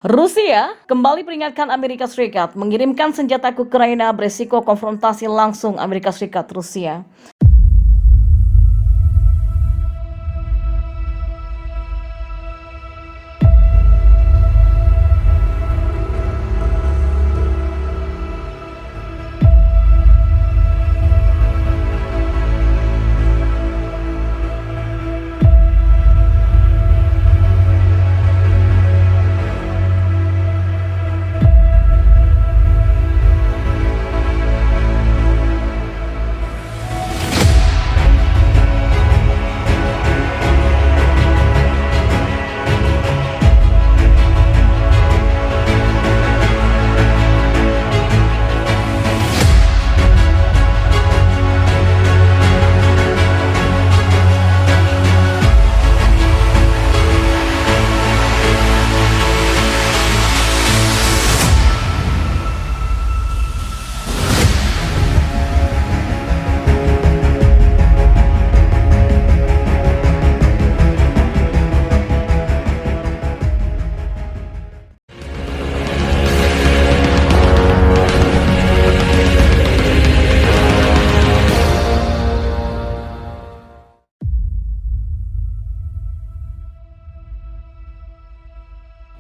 Rusia kembali peringatkan Amerika Serikat mengirimkan senjata ke Ukraina beresiko konfrontasi langsung Amerika Serikat Rusia.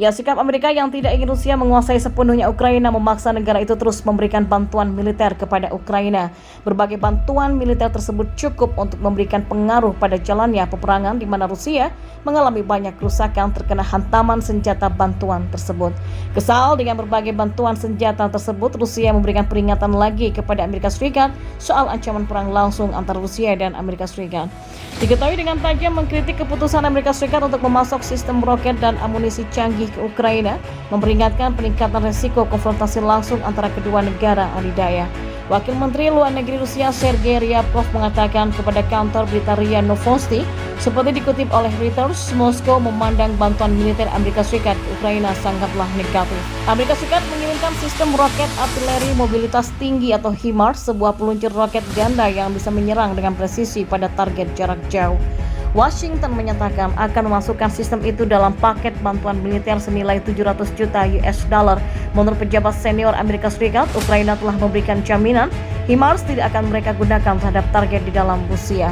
Ya, sikap Amerika yang tidak ingin Rusia menguasai sepenuhnya Ukraina memaksa negara itu terus memberikan bantuan militer kepada Ukraina. Berbagai bantuan militer tersebut cukup untuk memberikan pengaruh pada jalannya peperangan di mana Rusia mengalami banyak kerusakan terkena hantaman senjata bantuan tersebut. Kesal dengan berbagai bantuan senjata tersebut, Rusia memberikan peringatan lagi kepada Amerika Serikat soal ancaman perang langsung antara Rusia dan Amerika Serikat. Diketahui dengan tajam mengkritik keputusan Amerika Serikat untuk memasok sistem roket dan amunisi canggih ke Ukraina, memperingatkan peningkatan resiko konfrontasi langsung antara kedua negara adidaya. Wakil Menteri Luar Negeri Rusia Sergei Ryabkov mengatakan kepada kantor berita RIA Novosti, seperti dikutip oleh Reuters, Moskow memandang bantuan militer Amerika Serikat ke Ukraina sangatlah negatif. Amerika Serikat mengirimkan sistem roket artileri mobilitas tinggi atau HIMARS, sebuah peluncur roket ganda yang bisa menyerang dengan presisi pada target jarak jauh. Washington menyatakan akan memasukkan sistem itu dalam paket bantuan militer senilai 700 juta US dollar. Menurut pejabat senior Amerika Serikat, Ukraina telah memberikan jaminan HIMARS tidak akan mereka gunakan terhadap target di dalam Rusia.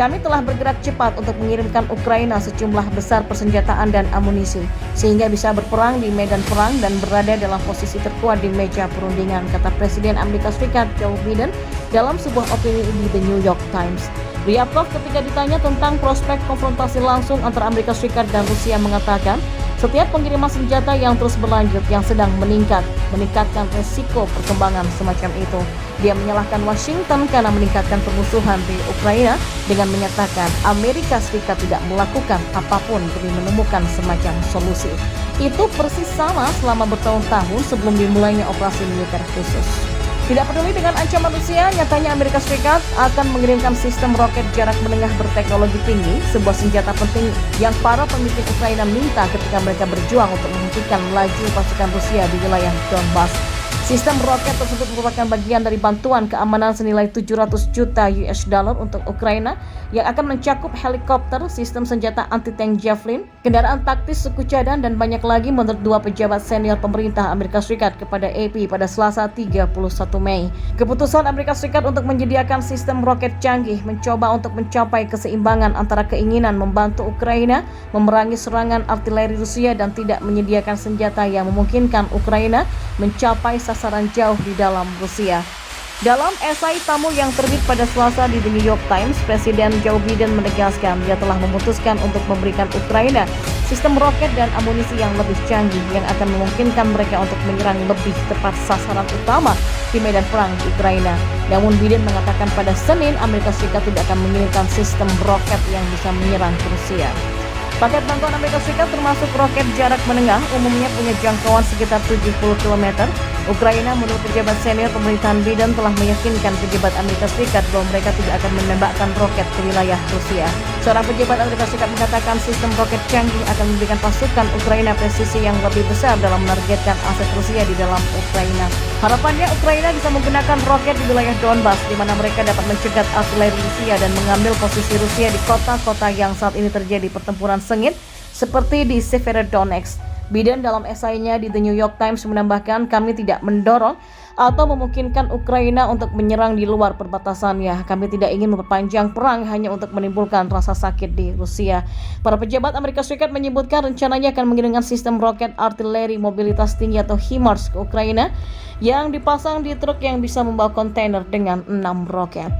Kami telah bergerak cepat untuk mengirimkan Ukraina sejumlah besar persenjataan dan amunisi, sehingga bisa berperang di medan perang dan berada dalam posisi terkuat di meja perundingan, kata Presiden Amerika Serikat Joe Biden dalam sebuah opini di The New York Times. Ryabkov ketika ditanya tentang prospek konfrontasi langsung antara Amerika Serikat dan Rusia mengatakan, setiap pengiriman senjata yang terus berlanjut yang sedang meningkatkan resiko perkembangan semacam itu. Dia menyalahkan Washington karena meningkatkan permusuhan di Ukraina dengan menyatakan Amerika Serikat tidak melakukan apapun demi menemukan semacam solusi. Itu persis sama selama bertahun-tahun sebelum dimulainya operasi militer khusus. Tidak peduli dengan ancaman Rusia, nyatanya Amerika Serikat akan mengirimkan sistem roket jarak menengah berteknologi tinggi, sebuah senjata penting yang para pemimpin Ukraina minta ketika mereka berjuang untuk menghentikan laju pasukan Rusia di wilayah Donbas. Sistem roket tersebut merupakan bagian dari bantuan keamanan senilai 700 juta US dollar untuk Ukraina yang akan mencakup helikopter, sistem senjata anti-tank Javelin, kendaraan taktis suku cadang, dan banyak lagi menurut dua pejabat senior pemerintah Amerika Serikat kepada AP pada Selasa 31 Mei. Keputusan Amerika Serikat untuk menyediakan sistem roket canggih mencoba untuk mencapai keseimbangan antara keinginan membantu Ukraina memerangi serangan artileri Rusia dan tidak menyediakan senjata yang memungkinkan Ukraina mencapai sasaran jauh di dalam Rusia. Dalam esai tamu yang terbit pada Selasa di The New York Times, Presiden Joe Biden menegaskan dia telah memutuskan untuk memberikan Ukraina sistem roket dan amunisi yang lebih canggih yang akan memungkinkan mereka untuk menyerang lebih tepat sasaran utama di medan perang di Ukraina. Namun Biden mengatakan pada Senin Amerika Serikat tidak akan mengirimkan sistem roket yang bisa menyerang ke Rusia. Paket bantuan Amerika Serikat termasuk roket jarak menengah umumnya punya jangkauan sekitar 70 km. Ukraina menurut pejabat senior pemerintahan Biden telah meyakinkan pejabat Amerika Serikat bahwa mereka tidak akan menembakkan roket ke wilayah Rusia. Seorang pejabat Amerika Serikat mengatakan sistem roket canggih akan memberikan pasukan Ukraina presisi yang lebih besar dalam menargetkan aset Rusia di dalam Ukraina. Harapannya Ukraina bisa menggunakan roket di wilayah Donbas di mana mereka dapat mencegat artileri Rusia dan mengambil posisi Rusia di kota-kota yang saat ini terjadi pertempuran sengit seperti di Severodonetsk. Biden dalam esainya di The New York Times menambahkan, kami tidak mendorong atau memungkinkan Ukraina untuk menyerang di luar perbatasannya. Kami tidak ingin memperpanjang perang hanya untuk menimbulkan rasa sakit di Rusia. Para pejabat Amerika Serikat menyebutkan rencananya akan mengirimkan sistem roket artileri mobilitas tinggi atau HIMARS ke Ukraina yang dipasang di truk yang bisa membawa kontainer dengan 6 roket.